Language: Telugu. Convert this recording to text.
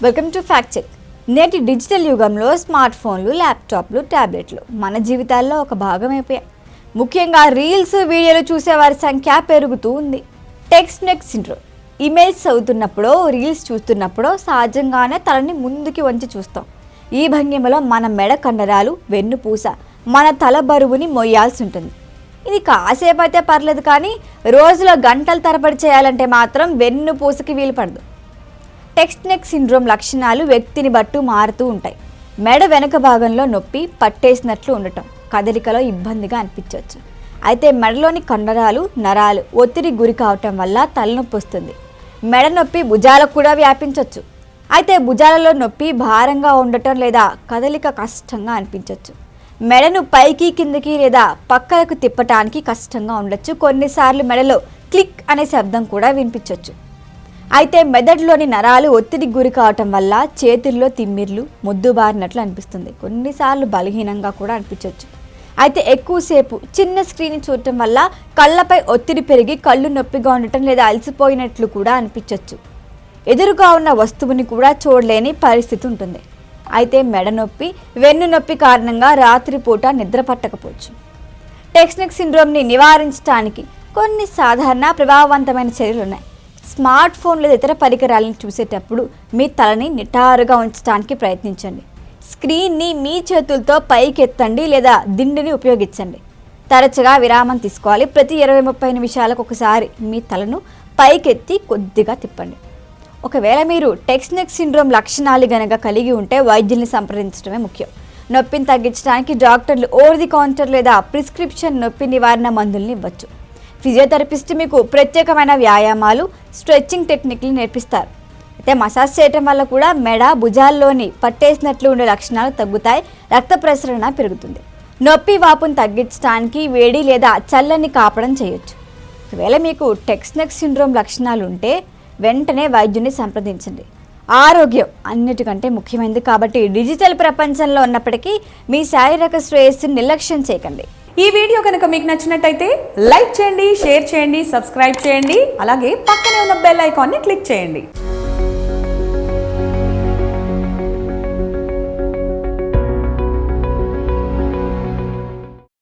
Welcome to fact check. నేటి డిజిటల్ యుగంలో స్మార్ట్ ఫోన్లు, ల్యాప్టాప్లు, ట్యాబ్లెట్లు మన జీవితాల్లో ఒక భాగమైపోయాయి. ముఖ్యంగా రీల్స్, వీడియోలు చూసేవారి సంఖ్య పెరుగుతూ ఉంది. Text neck syndrome. ఇమెయిల్స్ చదువుతున్నప్పుడో, రీల్స్ చూస్తున్నప్పుడో సహజంగానే తలని ముందుకి వంచి చూస్తాం. ఈ భంగిమలో మన మెడ కండరాలు, వెన్నుపూస, మన తల బరువుని మొయ్యాల్సి ఉంటుంది. ఇది కాసేపు అయితే పర్లేదు, కానీ రోజులో గంటల తరబడి చేయాలంటే మాత్రం వెన్నుపూసకి వీలు పడదు. టెక్స్ట్ నెక్ సిండ్రోమ్ లక్షణాలు వ్యక్తిని బట్టి మారుతూ ఉంటాయి. మెడ వెనక భాగంలో నొప్పి పట్టేసినట్లు ఉండటం, కదలికలో ఇబ్బందిగా అనిపించవచ్చు. అయితే మెడలోని కండరాలు, నరాలు ఒత్తిడి గురి కావటం వల్ల తలనొప్పి వస్తుంది. మెడ నొప్పి భుజాలకు కూడా వ్యాపించవచ్చు. అయితే భుజాలలో నొప్పి భారంగా ఉండటం లేదా కదలిక కష్టంగా అనిపించవచ్చు. మెడను పైకి, కిందకి లేదా పక్కలకు తిప్పటానికి కష్టంగా ఉండొచ్చు. కొన్నిసార్లు మెడలో క్లిక్ అనే శబ్దం కూడా వినిపించవచ్చు. అయితే మెదడులోని నరాలు ఒత్తిడికి గురి కావటం వల్ల చేతుల్లో తిమ్మిర్లు, మొద్దుబారినట్లు అనిపిస్తుంది. కొన్నిసార్లు బలహీనంగా కూడా అనిపించవచ్చు. అయితే ఎక్కువసేపు చిన్న స్క్రీన్ చూడటం వల్ల కళ్ళపై ఒత్తిడి పెరిగి కళ్ళు నొప్పిగా ఉండటం లేదా అలసిపోయినట్లు కూడా అనిపించవచ్చు. ఎదురుగా ఉన్న వస్తువుని కూడా చూడలేని పరిస్థితి ఉంటుంది. అయితే మెడ నొప్పి, వెన్ను నొప్పి కారణంగా రాత్రిపూట నిద్ర పట్టకపోవచ్చు. టెక్స్ట్ నెక్ సిండ్రోమ్ని నివారించడానికి కొన్ని సాధారణ ప్రభావవంతమైన చర్యలు ఉన్నాయి. స్మార్ట్ ఫోన్ లేదా ఇతర పరికరాలను చూసేటప్పుడు మీ తలని నిటారుగా ఉంచడానికి ప్రయత్నించండి. స్క్రీన్ని మీ చేతులతో పైకెత్తండి లేదా దిండుని ఉపయోగించండి. తరచుగా విరామం తీసుకోవాలి. ప్రతి 20-30 నిమిషాలకు ఒకసారి మీ తలను పైకెత్తి కొద్దిగా తిప్పండి. ఒకవేళ మీరు టెక్స్ట్ నెక్ సిండ్రోమ్ లక్షణాలు గనక కలిగి ఉంటే వైద్యుల్ని సంప్రదించడమే ముఖ్యం. నొప్పిని తగ్గించడానికి డాక్టర్లు ఓవర్ ది కౌంటర్ లేదా ప్రిస్క్రిప్షన్ నొప్పి నివారణ మందుల్ని ఇవ్వచ్చు. ఫిజియోథెరపిస్ట్ మీకు ప్రత్యేకమైన వ్యాయామాలు, స్ట్రెచ్చింగ్ టెక్నిక్లు నేర్పిస్తారు. అయితే మసాజ్ చేయటం వల్ల కూడా మెడ, భుజాల్లోని పట్టేసినట్లు ఉండే లక్షణాలు తగ్గుతాయి. రక్త ప్రసరణ పెరుగుతుంది. నొప్పి, వాపును తగ్గించడానికి వేడి లేదా చల్లని కాపడం చేయొచ్చు. ఒకవేళ మీకు టెక్స్ట్ నెక్ సిండ్రోమ్ లక్షణాలు ఉంటే వెంటనే వైద్యుని సంప్రదించండి. ఆరోగ్యం అన్నిటికంటే ముఖ్యమైనది కాబట్టి డిజిటల్ ప్రపంచంలో ఉన్నప్పటికీ మీ శారీరక శ్రేయస్సుని నిర్లక్ష్యం చేయకండి. ఈ వీడియో కనుక మీకు నచ్చినట్టయితే లైక్ చేయండి, షేర్ చేయండి, సబ్స్క్రైబ్ చేయండి. అలాగే పక్కనే ఉన్న బెల్ ఐకాన్ని క్లిక్ చేయండి.